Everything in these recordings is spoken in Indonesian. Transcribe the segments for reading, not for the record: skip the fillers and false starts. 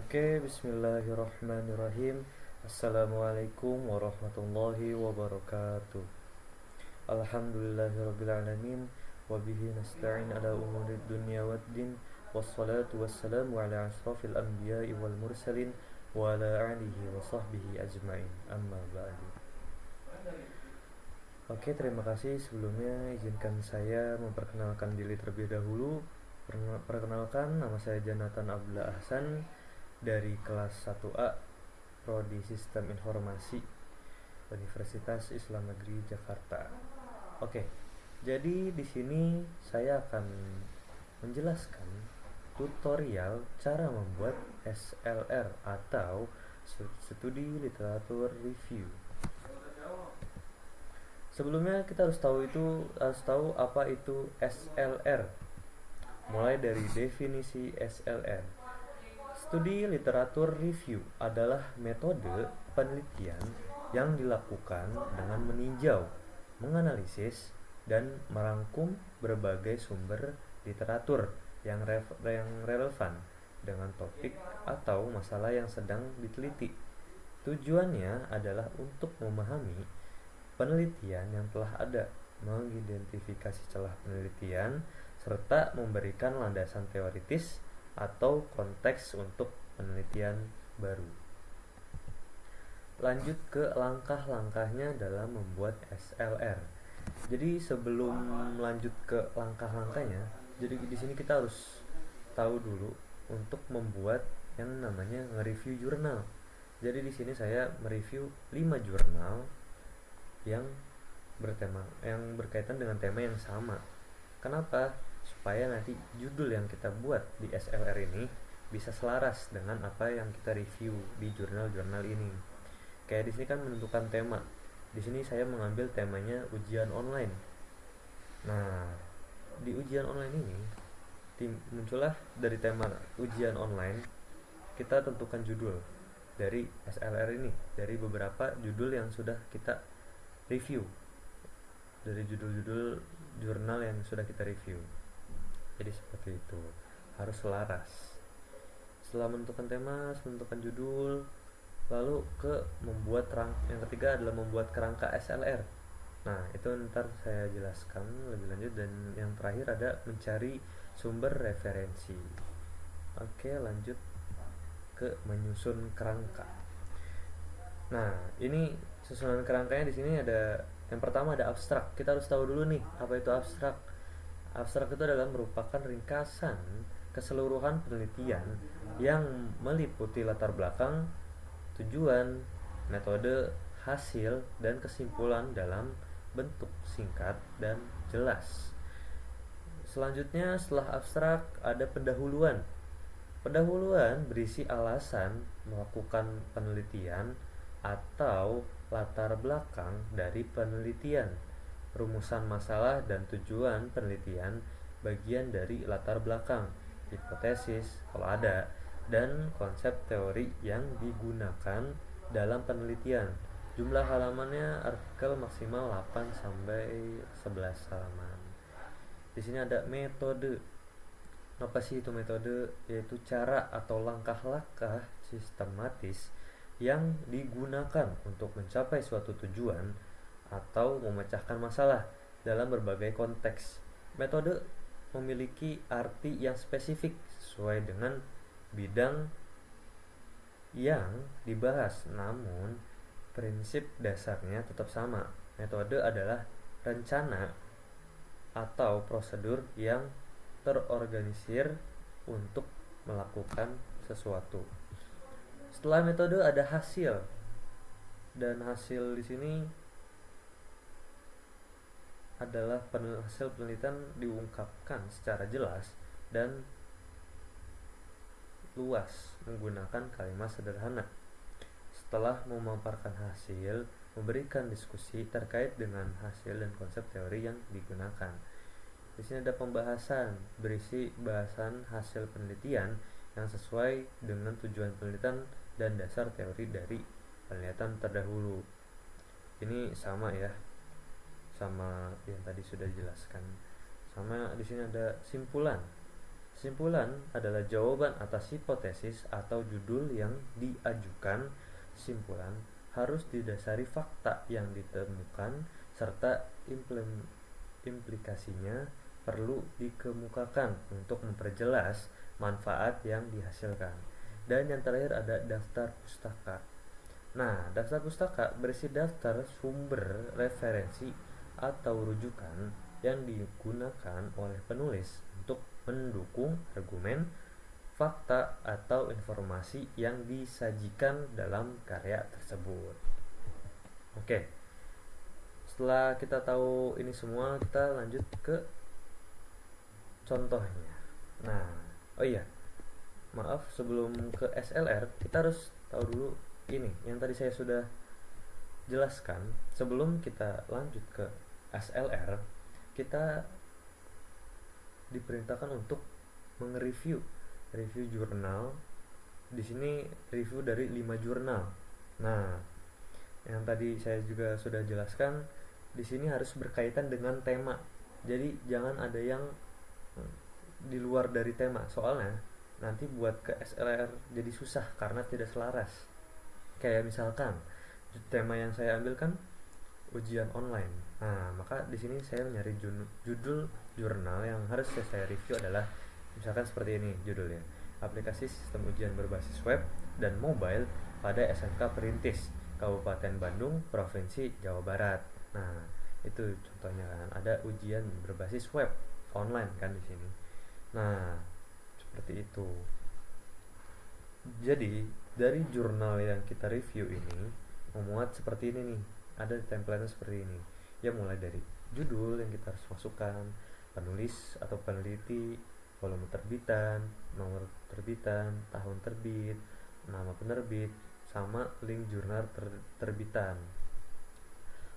Oke, bismillahirrahmanirrahim. Assalamualaikum warahmatullahi wabarakatuh. Alhamdulillahirrabbilalamin. Wabihi nasta'in ala umurid dunya waddin. Wassalatu wassalamu ala asrafil anbiya'i wal mursalin. Wa ala alihi wa sahbihi ajma'in. Amma ba'du. Oke, terima kasih. Sebelumnya izinkan saya memperkenalkan diri terlebih dahulu. Perkenalkan, nama saya Janatan Abdullah Ahsan dari kelas 1A Prodi Sistem Informasi Universitas Islam Negeri Jakarta. Oke, jadi di sini saya akan menjelaskan tutorial cara membuat SLR atau Studi Literatur Review. Sebelumnya kita harus tahu apa itu SLR. Mulai dari definisi SLR. Studi literatur review adalah metode penelitian yang dilakukan dengan meninjau, menganalisis, dan merangkum berbagai sumber literatur yang relevan dengan topik atau masalah yang sedang diteliti. Tujuannya adalah untuk memahami penelitian yang telah ada, mengidentifikasi celah penelitian, serta memberikan landasan teoritis atau konteks untuk penelitian baru. Lanjut ke langkah-langkahnya dalam membuat SLR. Jadi sebelum lanjut ke langkah-langkahnya, jadi di sini kita harus tahu dulu untuk membuat yang namanya nge-review jurnal. Jadi di sini saya mereview 5 jurnal yang berkaitan dengan tema yang sama. Kenapa? Supaya nanti judul yang kita buat di SLR ini bisa selaras dengan apa yang kita review di jurnal-jurnal ini. Kayak di sini kan menentukan tema. Di sini saya mengambil temanya ujian online. Nah, di ujian online ini muncullah dari tema ujian online, kita tentukan judul dari SLR ini, dari beberapa judul yang sudah kita review, dari judul-judul jurnal yang sudah kita review. Jadi seperti itu, harus selaras. Setelah menentukan tema, menentukan judul, lalu yang ketiga adalah membuat kerangka SLR. Nah, itu ntar saya jelaskan lebih lanjut. Dan yang terakhir ada mencari sumber referensi. Oke, lanjut ke menyusun kerangka. Nah, ini susunan kerangkanya di sini ada, yang pertama ada abstrak. Kita harus tahu dulu nih, apa itu abstrak. Abstrak itu adalah merupakan ringkasan keseluruhan penelitian yang meliputi latar belakang, tujuan, metode, hasil, dan kesimpulan dalam bentuk singkat dan jelas. Selanjutnya, setelah abstrak ada pendahuluan. Pendahuluan berisi alasan melakukan penelitian atau latar belakang dari penelitian, rumusan masalah dan tujuan penelitian, bagian dari latar belakang, hipotesis kalau ada, dan konsep teori yang digunakan dalam penelitian. Jumlah halamannya artikel maksimal 8 sampai 11 halaman. Di sini ada metode. Apa sih itu metode? Yaitu cara atau langkah-langkah sistematis yang digunakan untuk mencapai suatu tujuan atau memecahkan masalah dalam berbagai konteks. Metode memiliki arti yang spesifik sesuai dengan bidang yang dibahas, namun prinsip dasarnya tetap sama. Metode adalah rencana atau prosedur yang terorganisir untuk melakukan sesuatu. Setelah metode ada hasil, dan hasil di sini adalah hasil penelitian diungkapkan secara jelas dan luas menggunakan kalimat sederhana. Setelah memaparkan hasil, memberikan diskusi terkait dengan hasil dan konsep teori yang digunakan. Di sini ada pembahasan, berisi bahasan hasil penelitian yang sesuai dengan tujuan penelitian dan dasar teori dari penelitian terdahulu. Ini sama ya, sama yang tadi sudah dijelaskan. Sama di sini ada simpulan. Kesimpulan adalah jawaban atas hipotesis atau judul yang diajukan. Kesimpulan harus didasari fakta yang ditemukan serta implikasinya perlu dikemukakan untuk memperjelas manfaat yang dihasilkan. Dan yang terakhir ada daftar pustaka. Nah, daftar pustaka berisi daftar sumber referensi atau rujukan yang digunakan oleh penulis untuk mendukung argumen, fakta, atau informasi yang disajikan dalam karya tersebut. Oke, setelah kita tahu ini semua, kita lanjut ke contohnya. Nah, oh iya, maaf, sebelum ke SLR kita harus tahu dulu ini yang tadi saya sudah jelaskan. Sebelum kita lanjut ke SLR, kita diperintahkan untuk review jurnal. Di sini review dari 5 jurnal. Nah, yang tadi saya juga sudah jelaskan, di sini harus berkaitan dengan tema. Jadi jangan ada yang di luar dari tema, soalnya nanti buat ke SLR jadi susah karena tidak selaras. Kayak misalkan tema yang saya ambil kan ujian online. Nah, maka di sini saya nyari judul jurnal yang harus saya review adalah misalkan seperti ini judulnya. Aplikasi sistem ujian berbasis web dan mobile pada SMK Perintis, Kabupaten Bandung, Provinsi Jawa Barat. Nah, itu contohnya kan, ada ujian berbasis web online kan di sini. Nah, seperti itu. Jadi, dari jurnal yang kita review ini memuat seperti ini nih. Ada template seperti ini. Ya, mulai dari judul yang kita harus masukkan, penulis atau peneliti, volume terbitan, nomor terbitan, tahun terbit, nama penerbit, sama link jurnal terbitan.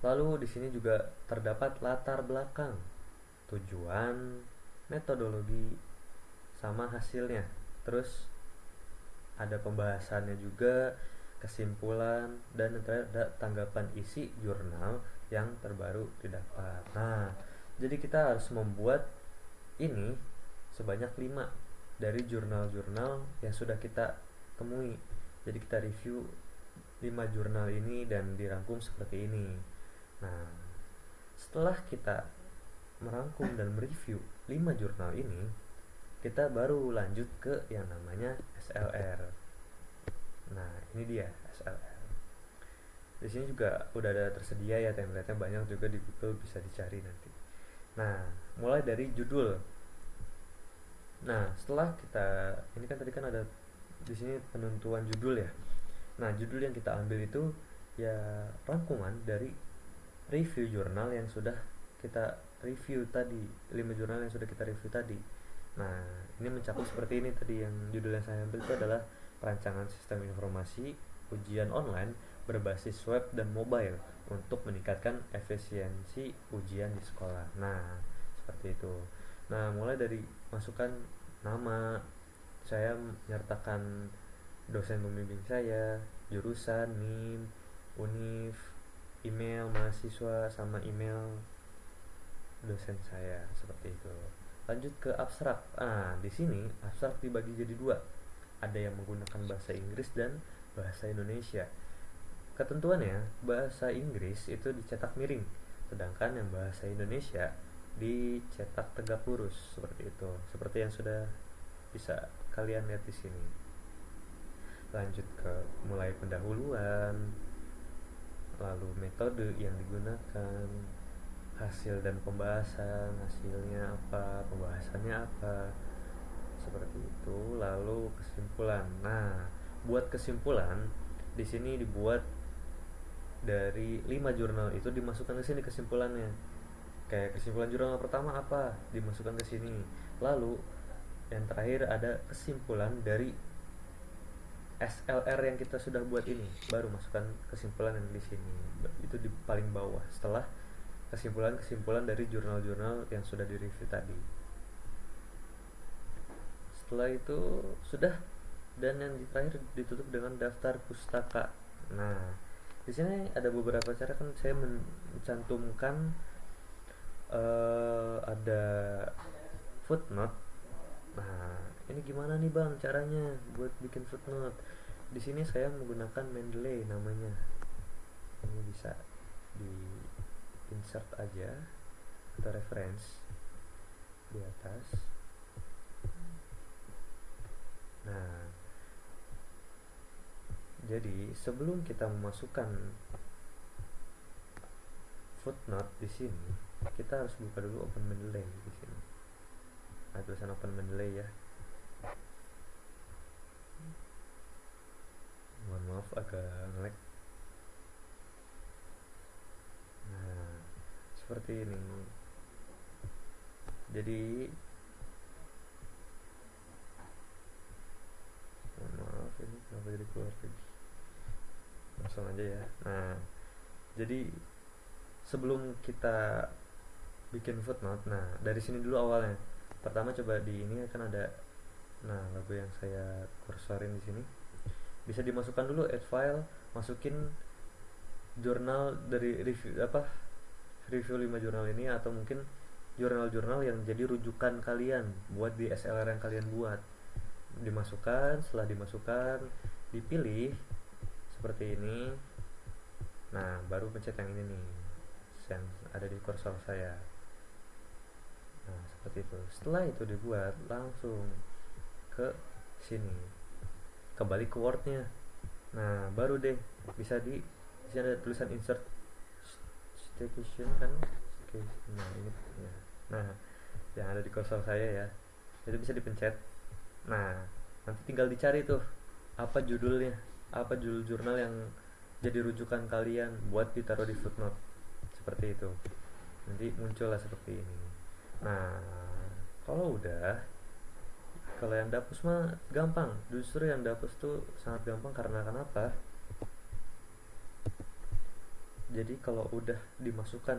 Lalu di sini juga terdapat latar belakang, tujuan, metodologi, sama hasilnya. Terus ada pembahasannya juga, kesimpulan, dan ada tanggapan isi jurnal yang terbaru didapat. Nah, jadi kita harus membuat ini sebanyak 5 dari jurnal-jurnal yang sudah kita temui. Jadi kita review 5 jurnal ini dan dirangkum seperti ini. Nah, setelah kita merangkum dan mereview 5 jurnal ini, kita baru lanjut ke yang namanya SLR. Nah, ini dia SLR. Di sini juga udah ada tersedia ya template-nya, banyak juga di Google, bisa dicari nanti. Nah, mulai dari judul. Nah, setelah kita ini kan tadi kan ada di sini penentuan judul ya. Nah, judul yang kita ambil itu ya rangkuman dari review jurnal yang sudah kita review tadi, 5 jurnal yang sudah kita review tadi. Nah, ini mencakup seperti ini tadi, yang judul yang saya ambil itu adalah perancangan sistem informasi ujian online berbasis web dan mobile untuk meningkatkan efisiensi ujian di sekolah. Nah, seperti itu. Nah, mulai dari masukkan nama, saya menyertakan dosen pembimbing saya, jurusan, NIM, univ, email mahasiswa, sama email dosen saya, seperti itu. Lanjut ke abstrak. Nah, di sini abstrak dibagi jadi 2. Ada yang menggunakan bahasa Inggris dan bahasa Indonesia. Ketentuannya, bahasa Inggris itu dicetak miring, sedangkan yang bahasa Indonesia dicetak tegak lurus, seperti itu. Seperti yang sudah bisa kalian lihat di sini. Lanjut ke mulai pendahuluan, lalu metode yang digunakan, hasil dan pembahasan, hasilnya apa, pembahasannya apa, seperti itu. Lalu kesimpulan. Nah, buat kesimpulan di sini dibuat dari 5 jurnal itu, dimasukkan ke sini kesimpulannya. Kayak kesimpulan jurnal pertama apa, dimasukkan ke sini. Lalu yang terakhir ada kesimpulan dari SLR yang kita sudah buat ini, baru masukkan kesimpulan yang di sini. Itu di paling bawah setelah kesimpulan-kesimpulan dari jurnal-jurnal yang sudah direview tadi. Setelah itu sudah, dan yang terakhir ditutup dengan daftar pustaka. Nah, di sini ada beberapa cara, kan saya mencantumkan ada footnote. Nah, ini gimana nih bang caranya buat bikin footnote? Di sini saya menggunakan Mendeley namanya. Ini bisa di insert aja atau reference di atas. Nah, jadi sebelum kita memasukkan footnote di sini, kita harus buka dulu Open Mendeley di sini. Nah, tulisan Open Mendeley ya. Mohon maaf agak ngelag. Nah, seperti ini. Jadi mohon maaf ini kenapa jadi keluar lagi. Langsung aja ya. Nah, jadi sebelum kita bikin footnote, nah dari sini dulu awalnya. Pertama coba di ini kan ada, nah logo yang saya kursorin di sini. Bisa dimasukkan dulu add file, masukin jurnal dari review review 5 jurnal ini, atau mungkin jurnal-jurnal yang jadi rujukan kalian buat di SLR yang kalian buat. Dimasukkan, setelah dimasukkan dipilih seperti ini. Nah, baru pencet yang ini nih, yang ada di kursor saya. Nah, seperti itu. Setelah itu dibuat, langsung ke sini, kembali ke Word-nya. Nah, baru deh bisa di sini ada tulisan insert citation kan. Oke, nah ini ya. Nah, yang ada di kursor saya ya, itu bisa dipencet. Nah, nanti tinggal dicari tuh apa judulnya, apa judul jurnal yang jadi rujukan kalian buat ditaruh di footnote. Seperti itu. Nanti muncullah seperti ini. Nah, kalau yang dapus mah gampang. Justru yang dapus tuh sangat gampang karena kenapa? Jadi kalau udah dimasukkan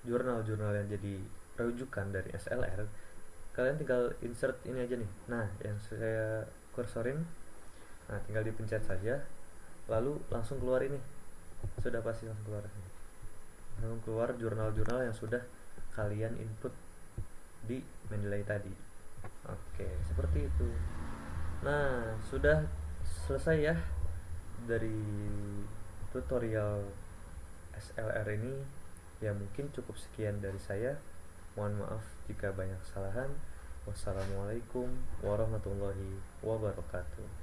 jurnal-jurnal yang jadi rujukan dari SLR, kalian tinggal insert ini aja nih. Nah, yang saya kursorin, nah tinggal dipencet saja, lalu langsung keluar ini. Sudah pasti langsung keluar. Langsung keluar jurnal-jurnal yang sudah kalian input di Mendeley tadi. Oke, seperti itu. Nah, sudah selesai ya dari tutorial SLR ini. Ya mungkin cukup sekian dari saya. Mohon maaf jika banyak kesalahan. Wassalamualaikum warahmatullahi wabarakatuh.